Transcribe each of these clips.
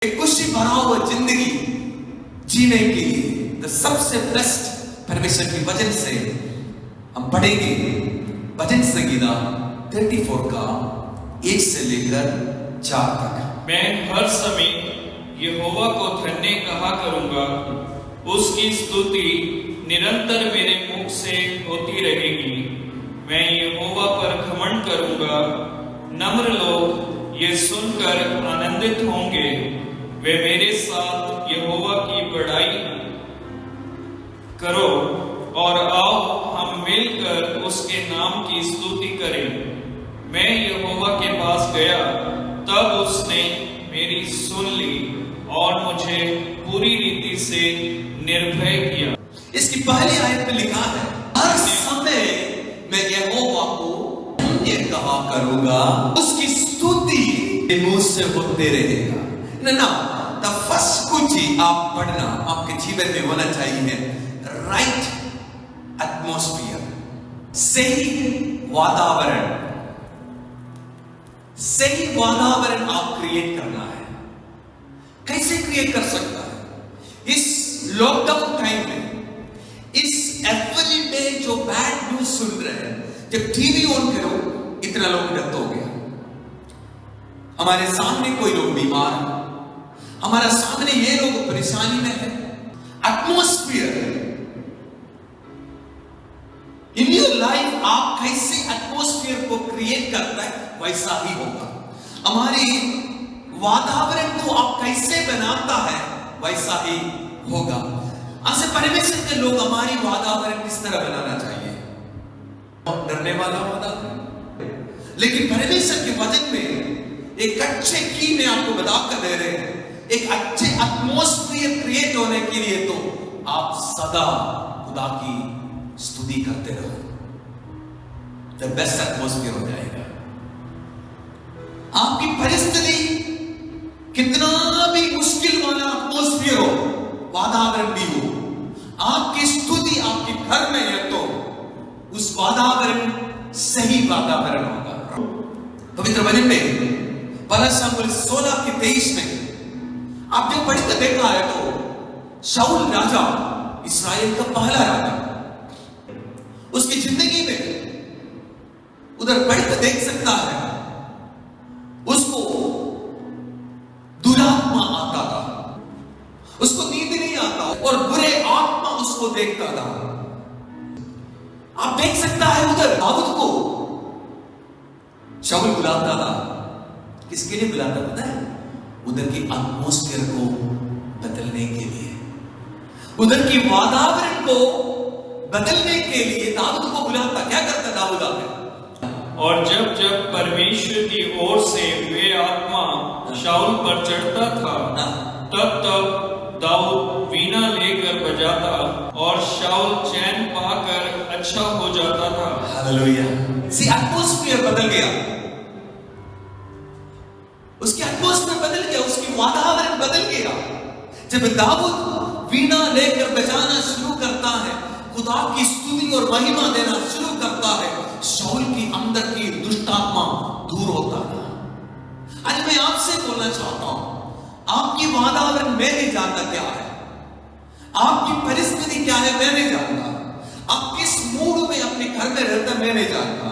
एक खुशी भरा हुआ जिंदगी जीने के लिए तो सबसे बेस्ट परमेश्वर की वचन से हम पढ़ेंगे। भजन संगीता 34 का 1 से लेकर 4 तक। मैं हर समय यहोवा को धन्य कहा करूंगा, उसकी स्तुति निरंतर मेरे मुख से होती रहेगी। मैं यहोवा पर घमंड करूंगा, नम्र लोग ये सुनकर आनंदित होंगे। वे मेरे साथ यहोवा की बड़ाई करो और आओ हम मिलकर उसके नाम की स्तुति करें। मैं यहोवा के पास गया, तब उसने मेरी सुन ली और मुझे पूरी रीति से निर्भय किया। इसकी पहली आयत में लिखा है, हर समय मैं यहोवा को धन्य कहा करूंगा, उसकी स्तुति मुझ से होते रहेगा। ना द फर्स्ट कुछ आप पढ़ना आपके जीवन में होना चाहिए राइट एटमॉस्फियर, सही वातावरण। सही वातावरण आप क्रिएट करना है। कैसे क्रिएट कर सकता है? इस लॉकडाउन टाइम में, इस एवरीडे जो बैड न्यूज सुन रहे हैं, जब टीवी ऑन करो इतना लोग डेथ हो गया, हमारे सामने कोई लोग बीमार है, हमारा सामने ये लोग परेशानी में है। एटमॉस्फियर इन योर लाइफ, आप कैसे एटमॉस्फियर को क्रिएट करता है वैसा ही होगा। हमारी वातावरण को आप कैसे बनाता है वैसा ही होगा। ऐसे परमेश्वर के लोग हमारी वातावरण किस तरह बनाना चाहिए? डरने वाला वातावरण। लेकिन परमेश्वर के वचन में एक अच्छे की में आपको बताकर दे रहे हैं, एक अच्छे एटमॉस्फियर क्रिएट होने के लिए तो आप सदा खुदा की स्तुति करते रहो, द बेस्ट एटमॉस्फियर हो जाएगा। आपकी परिस्थिति कितना भी मुश्किल वाला एटमॉस्फियर हो, वातावरण भी हो, आपकी स्तुति आपके घर में है तो उस वातावरण सही वातावरण होगा। पवित्र वचन में पहला शमूएल 16 के 23 में आप जो पढ़कर देखा है तो शाऊल राजा, इस्राएल का पहला राजा, उसकी जिंदगी में उधर पढ़कर देख सकता है, उसको दुरात्मा आता था, उसको नींद नहीं आता और बुरे आत्मा उसको देखता था। आप देख सकता है उधर दाऊद को शाऊल बुलाता था। किसके लिए बुलाता पता है? उधर की एटमॉस्फेयर को बदलने के लिए, उधर की वातावरण को बदलने के लिए दाऊद को बुलाता। क्या करता दाऊद आके? और जब जब परमेश्वर की ओर से वे आत्मा शाऊल पर चढ़ता था, तब तब दाऊद वीणा लेकर बजाता और शाऊल चैन पाकर अच्छा हो जाता था। हालेलुया। सी एटमॉस्फेयर बदल गया, उसकी एटमॉस्फेयर बदल गया, उसकी वातावरण बदल गया। जब दाऊद वीणा लेकर बजाना शुरू करता है, खुदा की स्तुति और महिमा देना शुरू करता है, शाऊल की अंदर की दुष्टात्मा दूर होता है। आज मैं आपसे बोलना चाहता हूं, आपकी वातावरण मैं नहीं जानता क्या है, आपकी परिस्थिति क्या है मैं नहीं जानता, आप किस मूड में अपने घर में रहते मैं नहीं जानता,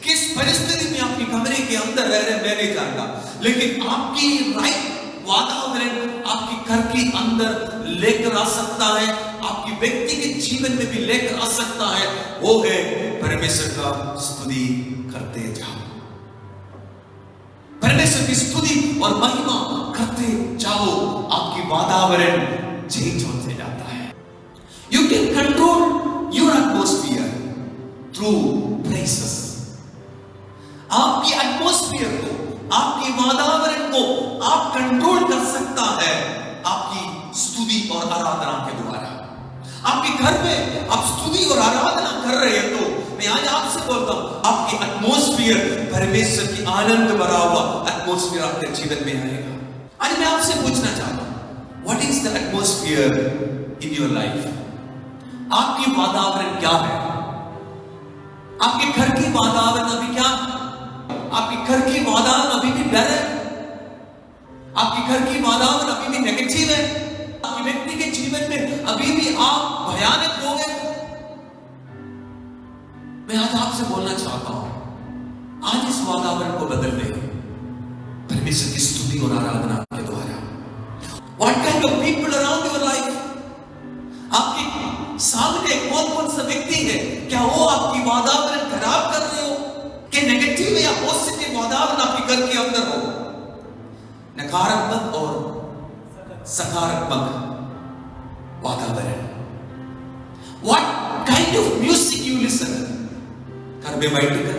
किस परिस्थिति में आपके कमरे के अंदर रह रहे मैं नहीं जानता, लेकिन आपकी राइट वातावरण आपके घर के अंदर लेकर आ सकता है, आपकी व्यक्ति के जीवन में भी लेकर आ सकता है। वो है परमेश्वर का स्तुति करते जाओ, परमेश्वर की स्तुति और महिमा करते जाओ, आपकी वातावरण चेंज होते जाता है। You can control your atmosphere through presence. आपकी एटमॉस्फियर को, आपकी वातावरण को आप कंट्रोल कर सकता है आपकी स्तुति और आराधना के द्वारा। आपके घर में आप स्तुति और आराधना कर रहे हैं तो मैं आज आपसे बोलता हूं, आपकी एटमॉस्फियर परमेश्वर की आनंद भरा हुआ एटमॉस्फियर आपके जीवन में आएगा। आज मैं आपसे पूछना चाहता हूं, what is the atmosphere in your life? आपकी वातावरण क्या है? आपके घर की वातावरण अभी क्या? आपके घर की वातावरण अभी भी डर है? आपके घर की वातावरण अभी भी नेगेटिव है, आपके व्यक्ति के जीवन में अभी भी आप भयानक हो गए, मैं आज आपसे बोलना चाहता हूं, आज इस वातावरण को बदल दें परमेश्वर की स्तुति और आराधना के द्वारा। What kind of people around your life? आपके सामने कौन कौन सा व्यक्ति है, क्या वो आपकी वातावरण खराब कर रहे हो कि नेगेटिव या पॉजिटिव वातावरण आपके घर के अंदर हो, नकारात्मक और सकारात्मक वातावरण। What kind of music you listen? घर में बैठकर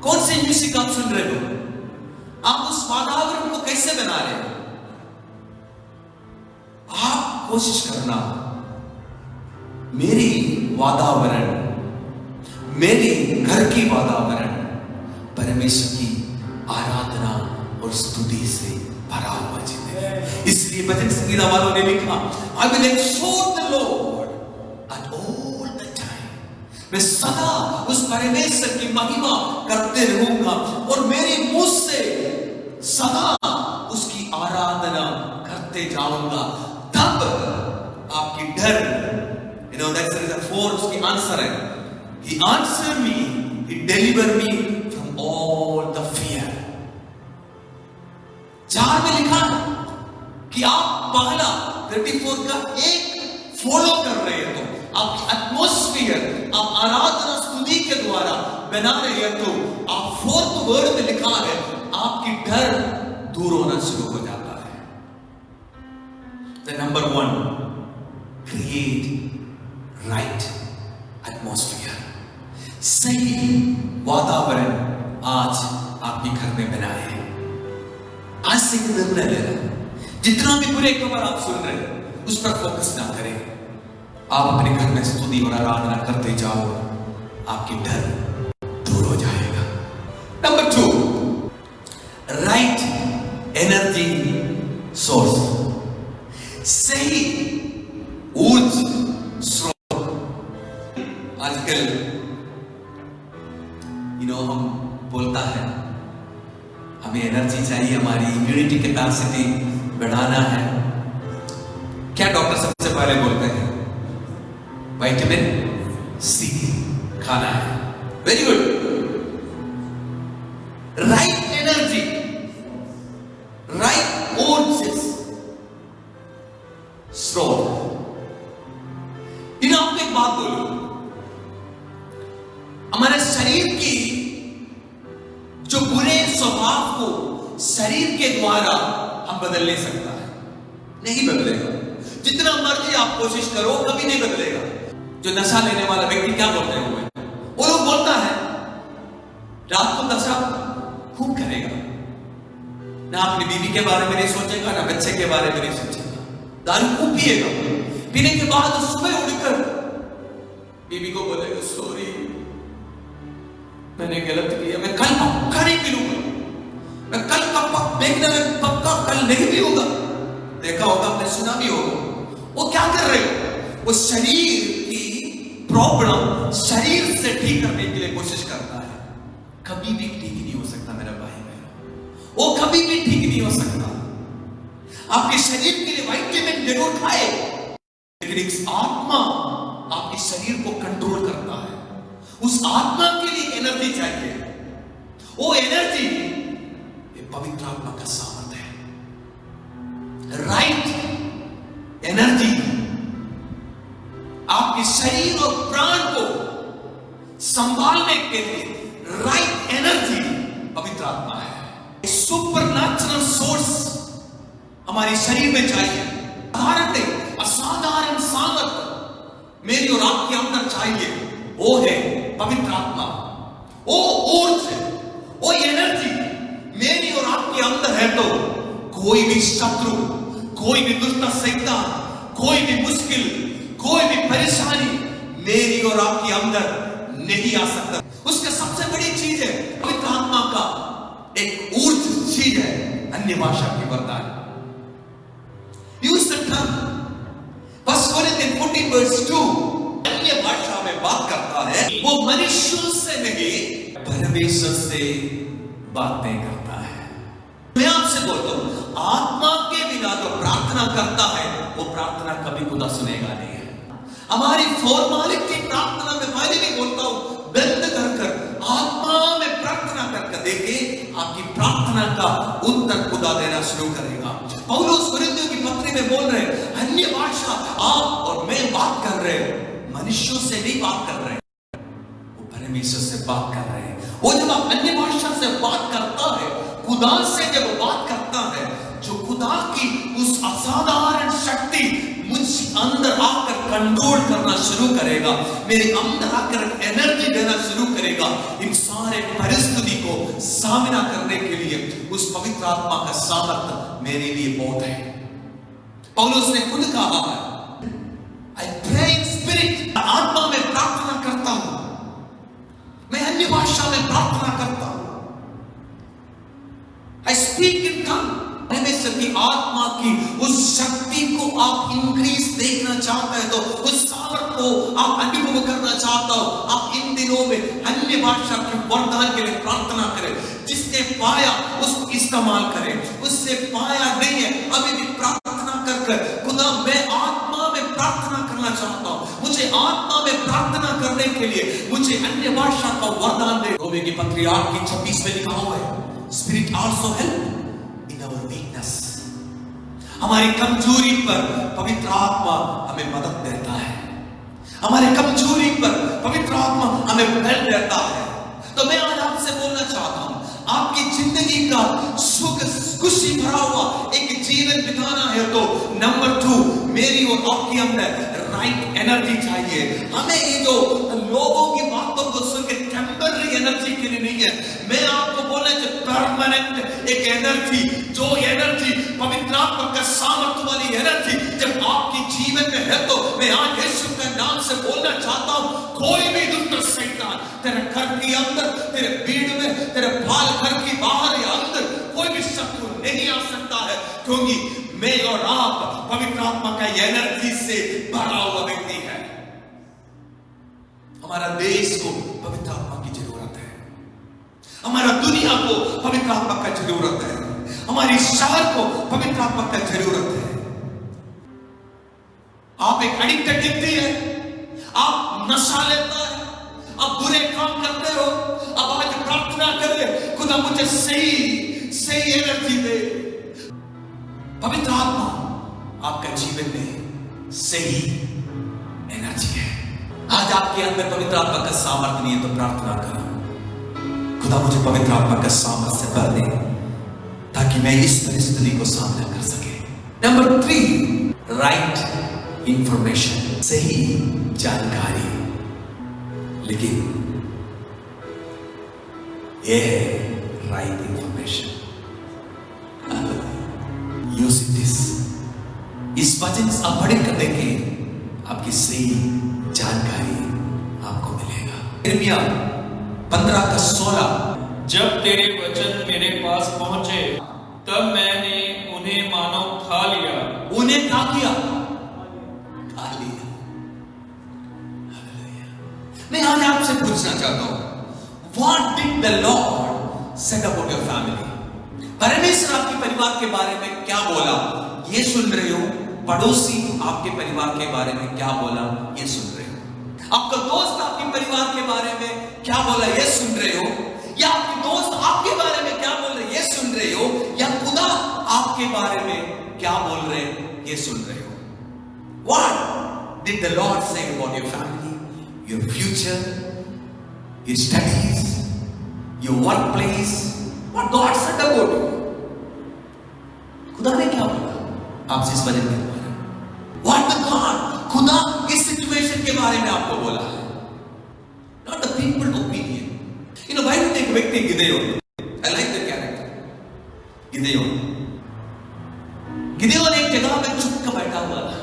कौन से म्यूजिक आप सुन रहे हो? आप उस वातावरण को कैसे बना रहे हो? आप कोशिश करना मेरी वातावरण, मेरे घर की वातावरण परमेश्वर की आराधना और स्तुति से भरा हुआ जीवन। इसलिए भजन संगीता वालों ने लिखा, I will exalt the Lord at all the time। मैं सदा उस परमेश्वर की महिमा करते रहूंगा और मेरे मुंह से सदा उसकी आराधना करते जाऊंगा। तब आपकी डर, that's the four उसकी आंसर है, He answered me, He delivered me from all the fear। 4 में लिखा कि आप पहला 34 का एक फॉलो कर रहे हैं तो आपकी एटमॉस्फेयर आप आराधना स्तुति के द्वारा बना रहे हैं तो आप 4th वर्ड में लिखा है आपकी डर दूर होना शुरू हो जाता है। The number 1, create right atmosphere। सही वातावरण आज आपके घर में बनाए। आज से निर्णय ले रहे हैं, जितना भी बुरे खबर आप सुन रहे हैं उस पर फोकस ना करें। आप अपने घर में स्तुति और आराधना करते जाओ, आपकी डर दूर हो जाएगा। Number 2, right energy source. सही ऊर्जा स्रोत। आजकल हम बोलता है हमें एनर्जी चाहिए, हमारी इम्यूनिटी कैपेसिटी बढ़ाना है। क्या डॉक्टर सबसे पहले बोलते हैं? विटामिन सी खाना है। Very good. Right energy, right ऊर्जा स्रोत। आपको एक बात बोलूं, हमारे शरीर की जो बुरे स्वभाव को शरीर के द्वारा हम बदल नहीं सकता है, नहीं बदलेगा। जितना मर्जी आप कोशिश करो कभी नहीं बदलेगा। जो नशा लेने वाला व्यक्ति क्या बोलते हुए, वो लोग बोलता है रात को नशा खूब करेगा, ना अपनी बीवी के बारे में नहीं सोचेगा, ना बच्चे के बारे में नहीं सोचेगा, दारू खूब पिएगा, पीने के बाद सुबह उठकर बीवी को बोलेगा सॉरी मैंने गलत किया, मैं कल पक्का नहीं पीऊंगा, मैं कल पक्का कल नहीं पीऊंगा। देखा होगा आपने, सुना भी होगा। वो क्या कर रहे हो? वो शरीर की प्रॉब्लम शरीर से ठीक करने के लिए कोशिश करता है। कभी भी ठीक नहीं हो सकता मेरा भाई बहन, वो कभी भी ठीक नहीं हो सकता। आपके शरीर के लिए विटामिन जरूर खाए, लेकिन एक आत्मा आपके शरीर को कंट्रोल करता है। उस आत्मा के लिए एनर्जी चाहिए। वो एनर्जी पवित्र आत्मा का सामर्थ्य है। राइट एनर्जी आपके शरीर और प्राण को संभालने के लिए राइट एनर्जी पवित्र आत्मा है। सुपरनैचुरल सोर्स हमारे शरीर में चाहिए। असाधारण सामर्थ्य मेरी और आपके अंदर चाहिए। वो है पवित्र आत्मा, वो ऊर्जा, वो एनर्जी मेरी और आपके अंदर है तो कोई भी शत्रु, कोई भी दुष्ट शैतान, कोई भी मुश्किल, कोई भी परेशानी मेरी और आपके अंदर नहीं आ सकता। उसका सबसे बड़ी चीज है पवित्र आत्मा का एक ऊर्जा चीज है, अन्य भाषा की वरदान। यूज द टर्म 1 Corinthians 14:2 अन्य भाषा में बात करता है। वो मनुष्यों से नहीं परमेश्वर से बातें करता है। मैं आपसे बोलता हूं आत्मा के बिना जो प्रार्थना करता है वो प्रार्थना कभी खुदा सुनेगा नहीं है। हमारी फॉर्मालिटी प्रार्थना में मैं नहीं बोलता हूं, बंद कर आत्मा में प्रार्थना करके देखे, आपकी प्रार्थना का उत्तर खुदा देना शुरू करेगा। पौलुस कोरिन्थियों की पत्री में बोल रहे हैं, अन्य भाषा आप और मैं बात कर रहे हैं, मनुष्यों से नहीं बात कर रहे, वो परमेश्वर से बात कर रहे हैं। वो जब आप अन्य भाषा से बात करता है, खुदा से जब बात करता है, जो खुदा की उस असाधारण शक्ति मुझ अंदर आकर कंट्रोल करना शुरू करेगा, मेरे अंदर आकर एनर्जी देना शुरू करेगा, इन सारे परिस्थिति को सामना करने के लिए उस पवित्र आत्मा का सामर्थ्य मेरे लिए बहुत है। पौलुस ने खुद कहा है, I pray in spirit, आत्मा में प्रार्थना करता हूं, मैं अन्य भाषा में प्रार्थना करता हूं, I speak in tongue। परमेश्वर की आत्मा की उस शक्ति को आप इंक्रीज देखना चाहते हैं तो उस सामर्थ को आप अनुभव करना चाहता हो, आप इन दिनों में अन्य भाषा के वरदान के लिए प्रार्थना करें। जिसने पाया उसको इस्तेमाल करें, उससे पाया नहीं है अभी भी प्रार्थना कर खुदा मैं आत्मा में प्रार्थना करना चाहता हूं, मुझे आत्मा में प्रार्थना करने के लिए मुझे अन्य भाषा का वरदान दे। रोमी की पत्री 8:26 में लिखा हुआ है, spirit also help in our weakness. हमारी कमजोरी पर पवित्र आत्मा हमें मदद देता है, हमारे कमजोरी पर पवित्र आत्मा हमें बल देता है। तो मैं आज आपसे बोलना चाहता हूं, आपकी जिंदगी का सुख खुशी भरा हुआ एक जीवन बिताना है तो नंबर 2 मेरी और आपकी अंदर राइट एनर्जी चाहिए। हमें ये जो लोगों की बातों को सुनकर टेम्पररी एनर्जी के लिए नहीं है, मैं आपको बोलना चाहिए परमानेंट एक एनर्जी, जो एनर्जी पवित्र आत्मा का सामर्थ्य वाली एनर्जी जब आपके जीवन में है तो मैं आज यीशु के नाम से बोलना चाहता हूं, कोई भी दुष्ट शैतान तेरे घर के अंदर, तेरे भीड़ में, तेरे बाल घर की बाहर या अंदर कोई भी शत्रु नहीं आ सकता है, क्योंकि मैं और आप पवित्र आत्मा का एनर्जी से भरा हुआ व्यक्ति है। हमारा देश को पवित्र आत्मा की जरूरत है, हमारा दुनिया को पवित्र आत्मा का जरूरत है, हमारी शहर को पवित्र आत्मा का जरूरत है। आप एक एडिक्टेड व्यक्ति है, आप नशा लेता है, आप बुरे काम करते हो, अब आज प्रार्थना करें, खुदा मुझे सही एनर्जी दे। पवित्र आत्मा आपका जीवन में सही एनर्जी है। आज आपके अंदर पवित्र आत्मा का सामर्थ्य नहीं है तो प्रार्थना करो, खुदा मुझे पवित्र आत्मा का सामर्थ्य से भर दे ताकि मैं इस परिस्थिति को सामना कर सके। नंबर 3 राइट इंफॉर्मेशन, सही जानकारी। लेकिन यह है राइट इंफॉर्मेशन, यूज दिस। इस वचन से आप पढ़ कर देखें, आपकी सही जानकारी आपको मिलेगा। यिर्मयाह 15:16, जब तेरे वचन मेरे पास पहुंचे तब मैंने उन्हें मानो खा लिया। उन्हें क्या किया? खा लिया। मैं आज आपसे पूछना चाहता हूं, What did the Lord said about your family? परमेश्वर आपके परिवार के बारे में क्या बोला ये सुन रहे हो? पड़ोसी आपके परिवार के बारे में क्या बोला ये सुन रहे हो? आपका दोस्त आपके परिवार के बारे में क्या बोला ये सुन रहे हो? या आपके दोस्त आपके बारे में क्या बोल रहे ये सुन रहे हो? या खुदा आपके बारे में क्या बोल रहे ये सुन रहे हो? What did the Lord say about your family, your future, your studies, your workplace? What God said about you? खुदा ने क्या बोला आपसे इस वजह के बारे में? What the God? खुदा इस सिचुएशन के बारे में आपको बोला है, not the people opinion. You know, Bible में एक व्यक्ति गिदेओन, I like the character. गिदेओन एक जगह में चुप कर बैठा हुआ था।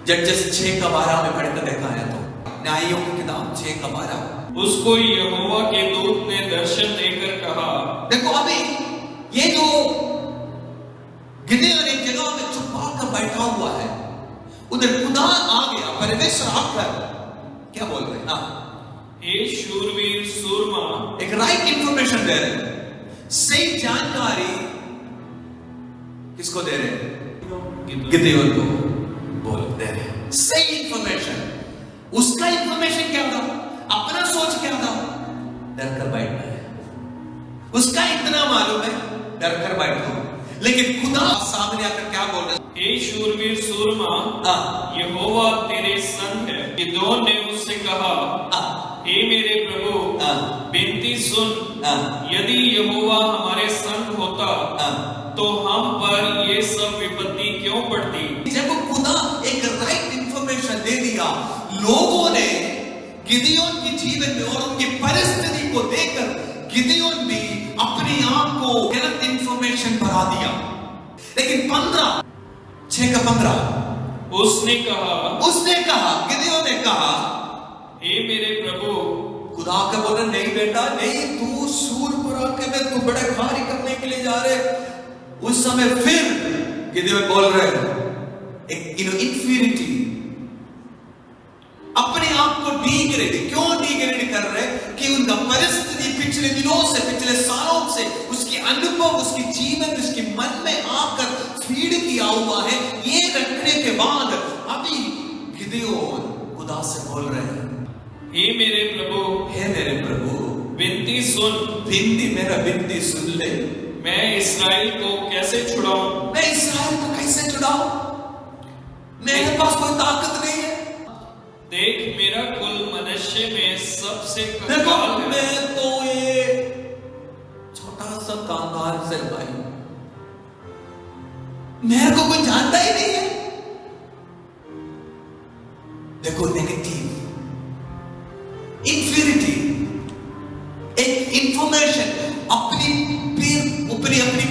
जड्जेस 6:12 में पढ़कर देखा है तो न्यायों की किताब 6:12। उसको यहोवा के दूत ने दर्शन देकर कहा, देखो अभी ये जो गिदेओन एक जगह में छुपा कर बैठा हुआ है, उधर खुदा आ गया, परमेश्वर आकर क्या बोल रहे हैं ना, हे शूरवीर सूरमा, एक राइट इंफॉर्मेशन दे रहे हैं, सही जानकारी किसको दे रहे हैं? गिदयोन को बोल दे रहे हैं सही इंफॉर्मेशन। उसका इंफॉर्मेशन क्या था? अपना सोच क्या था? डर कर बैठना है। उसका इतना मालूम है, डर कर बैठो। लेकिन खुदा सामने आकर क्या बोल रहे? हे शूरवीर सूरमा, यहोवा तेरे संग है। गिदोन ने उससे कहा, हे मेरे प्रभु, विनती सुन, यदि यहोवा हमारे संग होता तो हम पर ये सब विपत्ति क्यों पड़ती? जब खुदा एक राइट इंफॉर्मेशन दे दिया, लोगों ने गिदयोन के जीवन में और उनकी परिस्थिति को देखकर गिदयोन भी अपने आप को गलत इंफॉर्मेशन बढ़ा दिया। लेकिन 6:15 उसने कहा, गिदयोन ने कहा, हे मेरे प्रभु। खुदा का बोला, नहीं बेटा नहीं, तू सूरपुरा के में तू बड़े कार्य करने के लिए जा रहे। उस समय फिर गिदयोन बोल रहे एक इंफीरिटी, अपने आप को डिग्रेड। क्यों डिग्रेड कर रहे? कि उनका परिस्थिति पिछले दिनों से, पिछले सालों से, उसके अनुभव, उसके जीवन, उसके मन में आकर फीड किया हुआ है। ये रखने के बाद अभी गिदयोन खुदा से बोल रहे हैं, हे मेरे प्रभु, विनती सुन, विनती सुन ले। मैं इस्राएल को कैसे छुड़ाऊं? मेरे पास कोई ताकत नहीं है। देख, मेरा कुल मनुष्य में सबसे देखो, कंगाल है। मैं तो ये छोटा सा कांगार से भाई, मेरे को कोई जानता ही नहीं है। देखो, नेगेटिव इंफीरिटी, एक इंफॉर्मेशन अपनी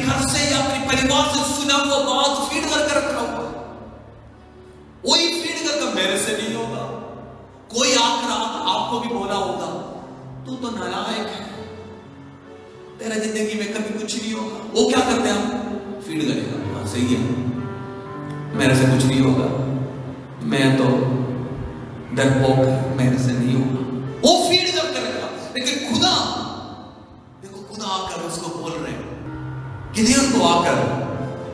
घर से या अपने परिवार से सुना हुआ बात फीड करके रखा हुआ, वही फीड करके मेरे से नहीं होगा। कोई आकर आपको भी बोला होगा, तू तो नालायक है, तेरा जिंदगी में कभी कुछ नहीं होगा। वो क्या करते हैं? हम फीड करेगा, हाँ सही है, मेरे से कुछ नहीं होगा, मैं तो डरपोक, मेरे से नहीं होगा। वो फीड करके रखा। लेकिन खुदा, देखो, खुदा आकर उसको बोल रहे हैं, गिदयोन को आकर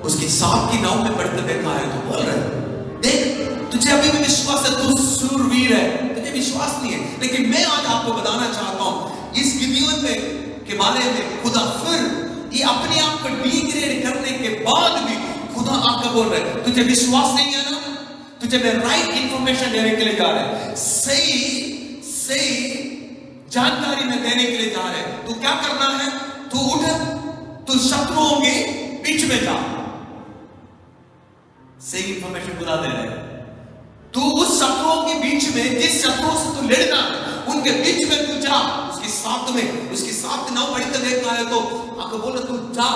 उसकी सांप की नाव में पड़कर देखा है तो बोल रहे हैं, देख, तुझे अभी भी विश्वास है, तू शूरवीर है, तुझे विश्वास नहीं है। लेकिन मैं आज आपको बताना चाहता हूं, इस गिदयोन में के बारे में खुदा फिर ये अपने आप को डिग्रेड करने के बाद भी खुदा आकर बोल रहे हैं, तुझे विश्वास नहीं है ना, तुझे मैं राइट इंफॉर्मेशन देने के लिए जा रहे हैं, सही जानकारी में देने के लिए जा रहे हैं। तू क्या करना है? तू उठ, तू शत्रुओं के बीच में जा। सही इंफॉर्मेशन खुदा दे रहे हैं। तू उस शत्रुओं के बीच में, जिस शत्रुओं से तू लड़ना है, उनके बीच में तू जा। उसके साथ नाव पढ़ी तो देखा है तो आके बोला, तू जा,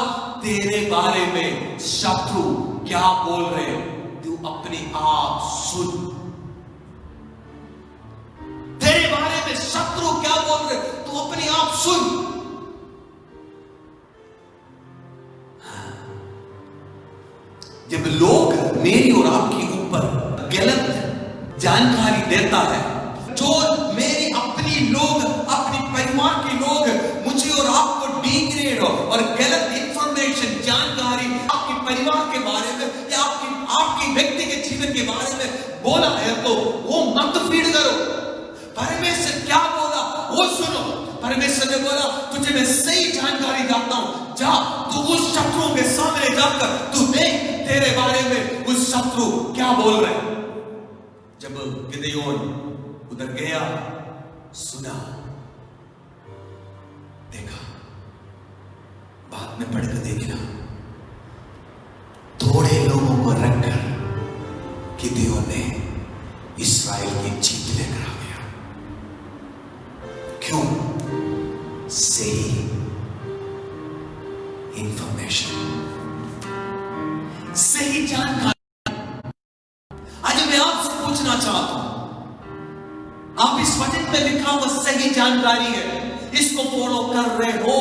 तेरे बारे में शत्रु क्या बोल रहे हैं तू अपने आप सुन। तेरे बारे में शत्रु क्या बोल रहे तू अपने आप सुन। जब लोग मेरी और आपके ऊपर गलत जानकारी देता है, जो मेरी अपनी लोग, अपनी परिवार के लोग मुझे और आपको डिग्रेड और गलत इंफॉर्मेशन, जानकारी आपके परिवार के बारे में या आपके व्यक्ति के जीवन के बारे में बोला है, तो वो मत फीड करो। परमेश्वर क्या बोला वो सुनो। परमेश्वर ने बोला, तुझे मैं सही जानकारी देता हूं, जा तू उस शत्रुओं के सामने जाकर तू देख तेरे बारे में उस शत्रु क्या बोल रहे हैं। जब गिदयोन उधर गया, सुना, देखा, बाद में पढ़कर देखना, थोड़े लोगों को रखकर गिदयोन ने इस्राएल की जीत लेकर आ गया। क्यों? सही इंफॉर्मेशन, सही जानकारी। आज मैं आपसे पूछना चाहता हूं, आप इस वचन में लिखा हुआ सही जानकारी है, इसको फॉलो कर रहे हो?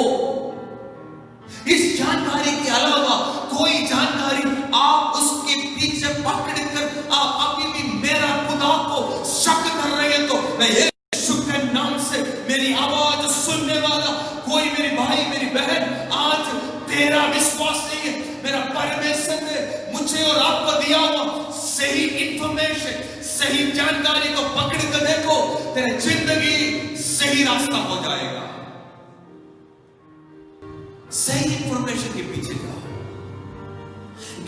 इस जानकारी के अलावा कोई जानकारी आप उसके पीछे पकड़कर आप अभी भी मेरा खुदा को शक कर रहे हैं, तो मैं यीशु के नाम से मेरी आवाज सुनने वाला कोई मेरी भाई, मेरी बहन, आज तेरा विश्वास नहीं है, मेरा परमेश्वर मुझे और आपको दिया हुआ सही इंफॉर्मेशन, सही जानकारी को पकड़ कर देखो, तेरी जिंदगी सही रास्ता हो जाएगा। सही इंफॉर्मेशन के पीछे जाओ,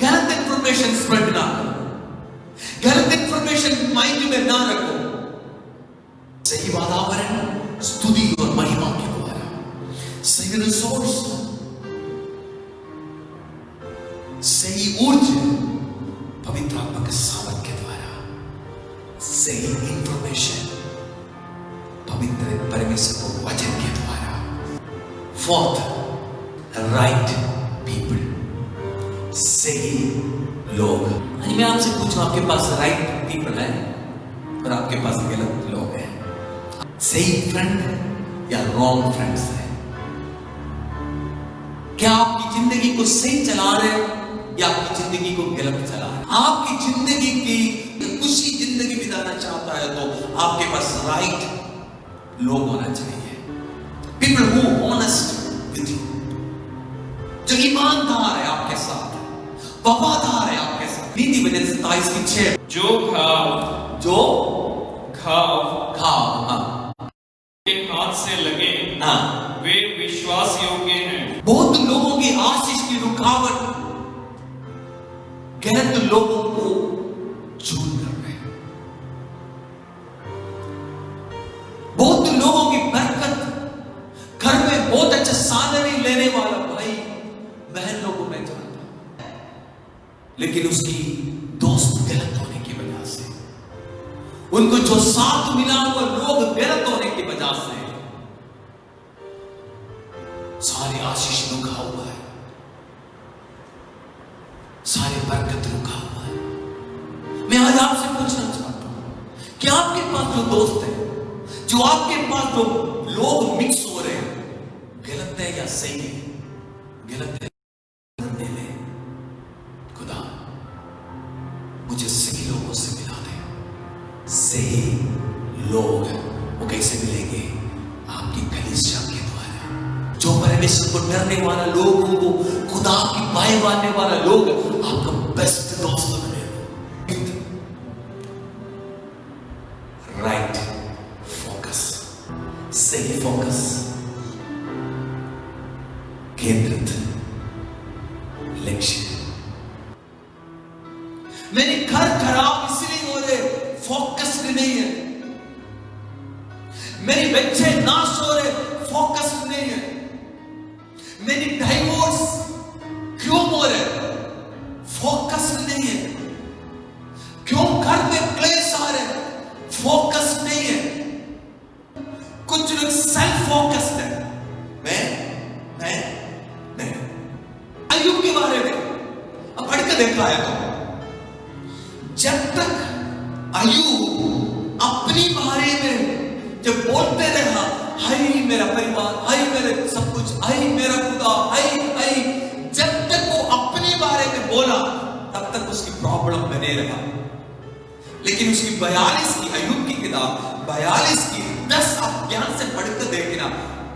गलत इंफॉर्मेशन स्प्रेड ना करो, गलत इंफॉर्मेशन माइंड में ना रखो। सही वातावरण स्तुति और महिमा के द्वारा, सही रिसोर्स, सही ऊर्जा पवित्र आत्मा के सामर्थ के द्वारा, सही इंफॉर्मेशन पवित्र परमेश्वर को वचन के द्वारा। फोर्थ, राइट पीपल, सही लोग। मैं आपसे पूछूं, आपके पास राइट पीपल है और आपके पास गलत लोग हैं? सही फ्रेंड या रॉन्ग फ्रेंड्स है? क्या आपकी जिंदगी को सही चला रहे या आपकी जिंदगी को गलत चला रहे? आपकी जिंदगी की खुशी जिंदगी बिताना चाहता है तो आपके पास राइट लोग होना चाहिए। People who honest with you, जो ईमानदार है आपके साथ, वफादार है आपके साथ। नीति वचन 27 की 6, जो घाव के हाथ से लगे वे विश्वास योग्य हैं। बहुत लोगों की आशीष की रुकावट गलत लोगों को चून कर रहे हैं। बहुत लोगों की बरकत घर में बहुत अच्छा सैलरी लेने वाला भाई बहनों को मैं जानता हूं, लेकिन उसकी दोस्त गलत होने की वजह से, उनको जो साथ मिला हुआ लोग गलत होने की वजह से सारी आशीष रुका हुआ है, सारी बरकत रुका हुआ है। मैं आज आपसे पूछना चाहता हूं कि आपके पास जो दोस्त है, जो आपके पास जो लोग मिक्स हो रहे हैं, गलत है या सही है? गलत है, खुदा मुझे सही लोगों से मिला दे। सही लोग वो कैसे मिलेंगे? आपकी कलीसिया के द्वारा। जो परमेश्वर को डरने वाला लोग, उनको खुदा की बाएं मानने वाला लोग आपका बेस्ट दोस्त बनेगा। राइट फोकस, सही फोकस, केंद्रित लक्ष्य। मेरे घर खराब इसलिए हो रहे, फोकस्ड नहीं है। मेरी बच्चे नाश हो रहे, फोकस्ड नहीं है। मेरी डाइवोर्स क्यों हो रहे, फोकस्ड नहीं है। क्यों घर में क्लेश आ रहे, फोकस्ड नहीं है। कुछ लोग सेल्फ फोकस्ड है। मैं अय्यूब के बारे में अब पढ़ के देखा है तो, जब तक अय्यूब अपनी बारे में जब बोलते रहा, हाय मेरा परिवार, हाय मेरे सब कुछ, हाय मेरा खुदा, हाय, जब तक वो अपने बारे में बोला तब तक उसकी प्रॉब्लम बने रहा। लेकिन उसकी 42 की, अय्यूब की किताब 42 की 10 आप ध्यान से पढ़कर देखना,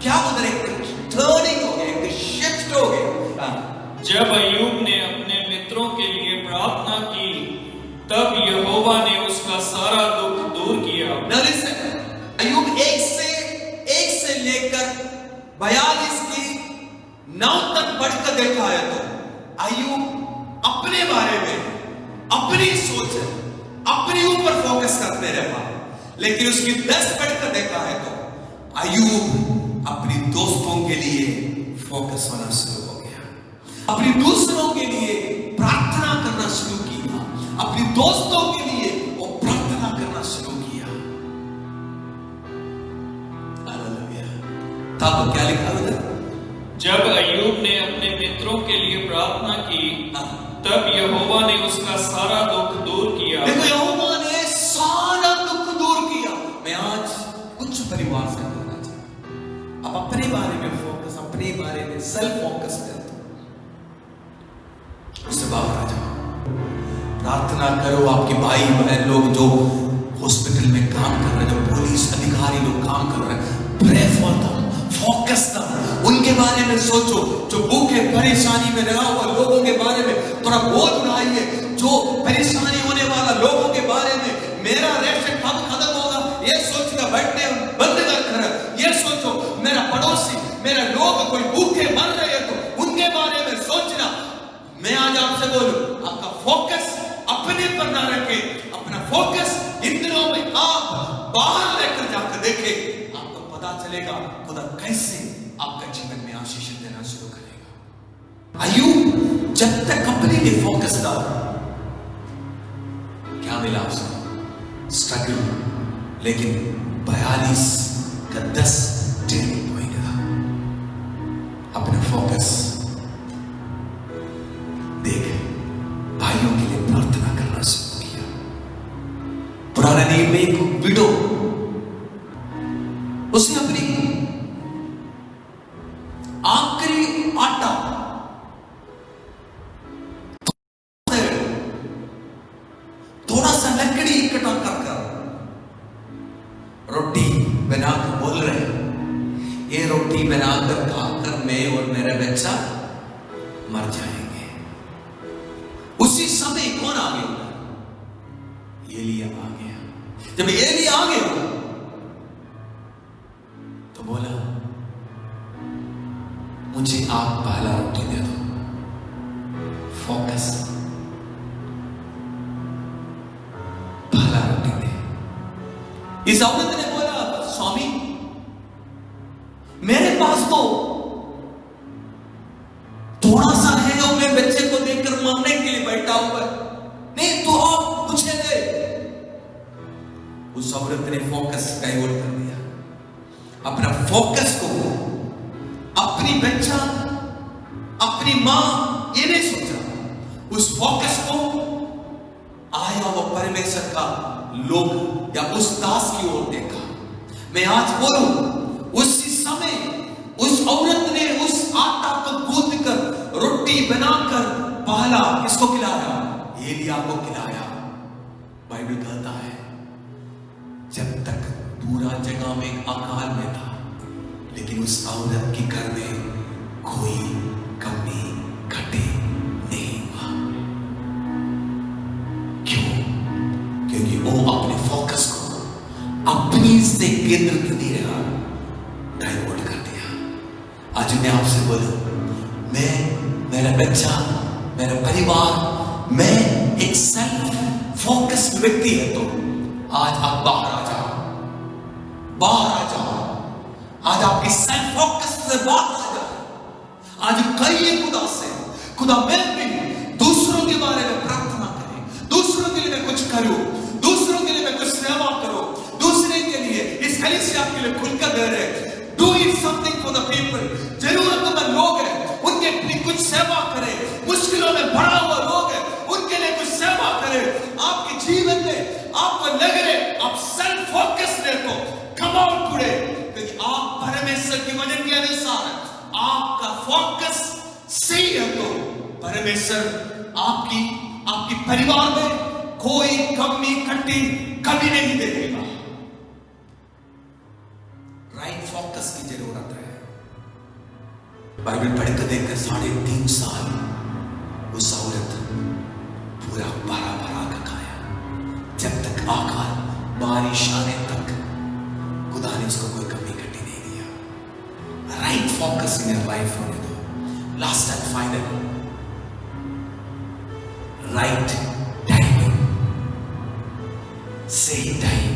क्या उधर एक टर्निंग हो गया, एक शिफ्ट हो गया। जब अय्यूब ने अपने मित्रों के लिए प्रार्थना की, तब यहोवा ने उसका सारा दुख दूर किया। अय्यूब 1 से लेकर 42 की 9 तक पढ़कर देखा है तो अय्यूब अपने बारे में, अपनी सोच, अपने ऊपर फोकस करते रहा। लेकिन उसकी 10 पढ़कर देखा है तो अय्यूब अपनी दोस्तों के लिए फोकस होना शुरू हो गया, अपनी दूसरों के लिए प्रार्थना करना शुरू किया, अपनी दोस्तों के लिए वो प्रार्थना करना शुरू किया। तब क्या लिखा उधर? जब अय्यूब ने अपने मित्रों के लिए प्रार्थना की, तब यहोवा ने उसका सारा दुख दूर किया। देखो, यहोवा ने सारा दुख दूर किया। मैं आज कुछ परिवार से कहना चाहता हूं, अब अपने बारे में फोकस, अपने बारे में सेल्फ फोकस कर दो, उससे बाहर आ जाओ। प्रार्थना करो, आपके भाई बहन लोग जो हॉस्पिटल में काम कर रहे हैं, जो पुलिस अधिकारी लोग काम कर रहे हैं, pray for them, focus them, उनके बारे में सोचो। जो भूखे परेशानी में रहा हुआ लोगों के बारे में थोड़ा बोझ उठाइए, जो परेशानी होने वाला लोगों के बारे में, मेरा रेशन कब खत्म होगा ये सोचकर बैठने बंद कर, ये सोचो मेरा पड़ोसी, मेरा लोग कोई भूखे मर रहे हैं तो उनके बारे में सोचना। मैं आज आपसे बोलूं, आपका फोकस अपने पर ना रखे, अपना फोकस इन दिनों में आप बाहर लेकर जाकर देखें, आपको पता चलेगा खुदा कैसे आपका जीवन में आशीष देना शुरू करेगा। अय्यूब जब तक अपने लिए फोकस था, क्या मिला उसको? स्ट्रगल, लेकिन 42 का 10 टर्निंग पॉइंट था। अपना फोकस देख, भाइयों के लिए प्रार्थना करना शुरू किया। पुराने नियम में एक विडो, उसने अपनी आखिरी आटा थोड़ा सा लकड़ी इकट्ठा कर रोटी बनाकर बोल रहे, ये रोटी बनाकर खाकर मैं और मेरा बच्चा मर जाएंगे। उसी समय कौन आ गया? एलिया आ गया। जब एलिया आ गया तो बोला, मुझे आप पहला रोटी दे दो। फोकस, पहला रोटी दे। इस औरत ने बोला, स्वामी मेरे पास तो थोड़ा सा है और मैं बच्चे को देखकर मरने के लिए बैठा हुआ है, नहीं तो आप मुझे दे। उस औरत ने फोकस डाइवर्ट कर दिया। अपना फोकस को अपनी बच्चा, अपनी मां ये नहीं सोचा, उस फोकस को आया वो परमेश्वर का लोग या उस दास की ओर देखा। मैं आज बोलूं, उसी समय उस औरत ने उस आटा को गूंथ कर रोटी बनाकर पहला किसको खिलाया? एलिया को खिलाया। बाइबल कहता है जब तक पूरा जगह में अकाल में था, लेकिन उस औरत के घर में कोई कमी घटी नहीं हुआ। क्यों? क्योंकि वो अपने फोकस को अपनी से केंद्रित नहीं रहा, डाइवर्ट कर दिया। आज मैं आपसे बोलूं, मैं, मेरा बच्चा, मेरा परिवार, मैं एक सेल्फ फोकस्ड व्यक्ति है तो आज आप बाहर आ जाओ, बाहर आ जाओ। आज आपकी सेल्फ फोकस से बाहर आ जाओ। आज कहिए खुदा से, खुदा मैं भी दूसरों के बारे में प्रार्थना करें, दूसरों के लिए मैं कुछ करूं, दूसरों के लिए मैं कुछ सेवा करूं, दूसरे के लिए इस कलीसिया के लिए खुलकर दे रहे, do it something for the people. जरूरतमंद लोग हैं, उनके लिए कुछ सेवा करें। मुश्किलों में भरा हुआ लोग हैं, उनके लिए कुछ सेवा करें। आपके जीवन में आपको लग रहे आप सेल्फ फोकस देखो, कम आउट टुडे, क्योंकि आप परमेश्वर की वचन के अनुसार आपका फोकस सही है तो परमेश्वर आपकी परिवार में कोई कमी घटी कभी नहीं देगा। राइट फोकस की जरूरत है। बाइबल पढ़कर देखकर 3.5 साल उस औरत पूरा भरा भरा का खाया, जब तक आकाल बारिश आने तक खुदा ने उसको कोई कमी घटी नहीं दिया। Right focus in your life होने दो। Last and final, right timing, सही टाइम,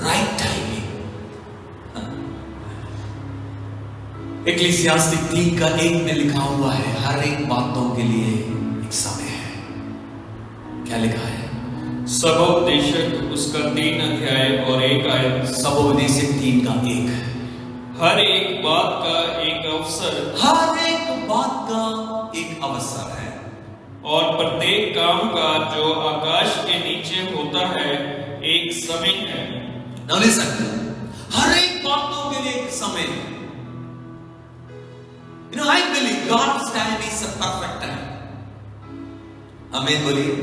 राइट टाइमिंग। इक्लेसियास्टिक 3:1 में लिखा हुआ है, हर एक बातों के लिए एक समय है। क्या लिखा है? सबोपदेशक उसका 3 अध्याय और 1 आयत। सबोपदेशक 3:1। हर एक बात का एक अवसर, हर एक बात का एक अवसर है, और प्रत्येक काम का जो आकाश के नीचे होता है एक समय है। Now listen, हर एक बातों के लिए एक समय है। You know, I believe God's time is a perfect time. आमीन बोलिए।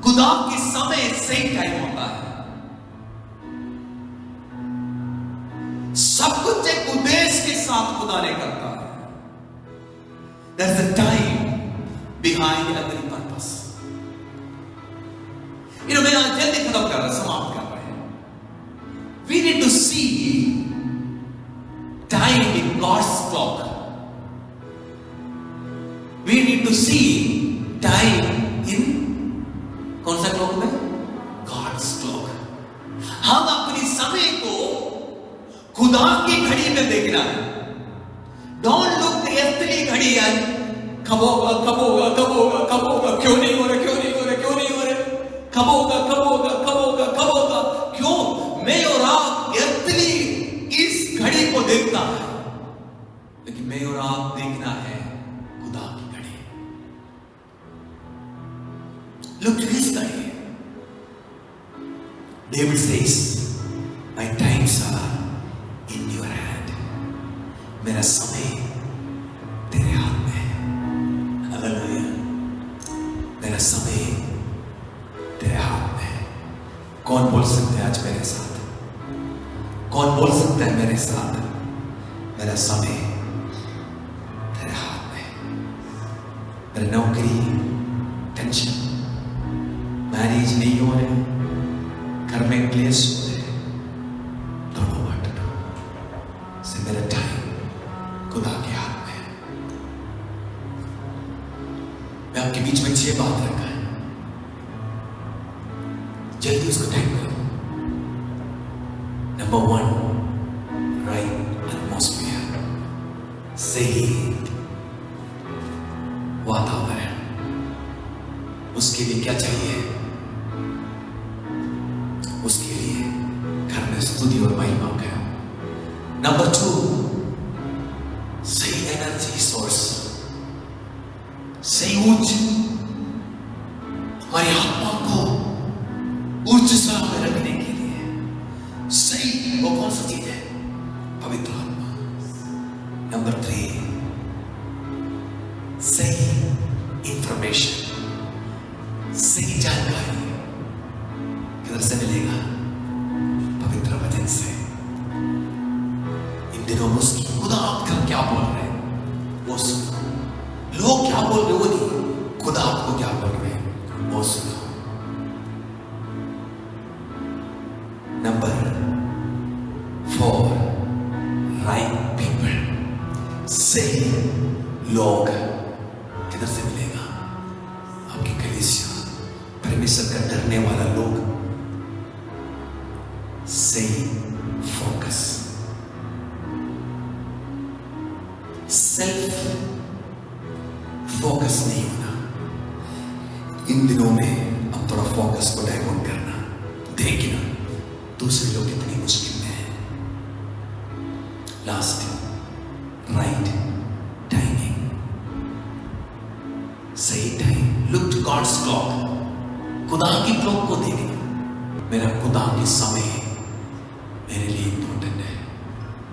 खुदा की समय सही टाइम होता है। सब कुछ एक उद्देश्य के साथ खुदा ने करता है। There's a time behind every purpose. मैं आज जल्दी खत्म कर रहा, समाप्त कर रहे हैं. We need to see time in God's clock. We need to see time in कौन सा क्लॉक में? God's clock. हम अपनी समय को खुदा की घड़ी में देखना है. Don't look the earthly घड़ी यार, कब होगा, कब होगा, कब होगा, कब होगा, क्यों नहीं हो रहा, क्यों नहीं हो रहा, क्यों नहीं हो रहा, कब होगा, कब होगा, कब होगा, कब होगा, क्यों? मैं और आप earthly इस घड़ी को देखता है, लेकिन मैं और आप देखना है खुदा की घड़ी. Look to this घड़ी. David says, my times are in your hand. मेरा समय तेरे हाथ में है. हालेलुया. मेरा समय तेरे हाथ में है. कौन बोल सकते हैं आज मेरे साथ? कौन बोल सकता है मेरे साथ? मेरा समय तेरे हाथ में है. मेरी नौकरी, टेंशन, मैरिज नहीं हो रहे, घर में क्लेश हो रहे, don't know what to do. से मेरा टाइम खुदा के हाथ में है. मैं आपके बीच में 6 बात रखा है, जल्दी उसको टाइम करो. नंबर 1, राइट एटमॉस्फेयर, सही वातावरण. उसके लिए क्या चाहिए? उसके लिए घर में स्तुति और महिमा करो. नंबर 2, सही एनर्जी सोर्स, सही ऊर्जा. हमारी आत्मा को ऊर्जा में रखने के लिए सही वो कौन सी चीज है? पवित्र आत्मा. नंबर 3, सही इंफॉर्मेशन, सही जानकारी. किधर से मिलेगा? पवित्र वचन से. इन दिनों उसकी खुदा आपका क्या बोल रहे हैं वो सुनो. लोग क्या बोल रहे वो नहीं, खुदा आपको क्या बोल रहे हैं वो सुनो. नंबर 4, राइट पीपल, सही लोग. किधर से मिलेगा? आपकी कलीसिया, परमेश्वर का डरने वाला लोग. सही फोकस, सेल्फ फोकस नहीं होना. इन दिनों में अब थोड़ा फोकस को डाइवर्ट करना. देखना दूसरे लोग कितनी मुश्किल में है. लास्ट, राइट टाइमिंग, सही time. Look to God's clock. खुदा की क्लॉक को देखना. मेरा खुदा के समय मेरे लिए इंपॉर्टेंट है.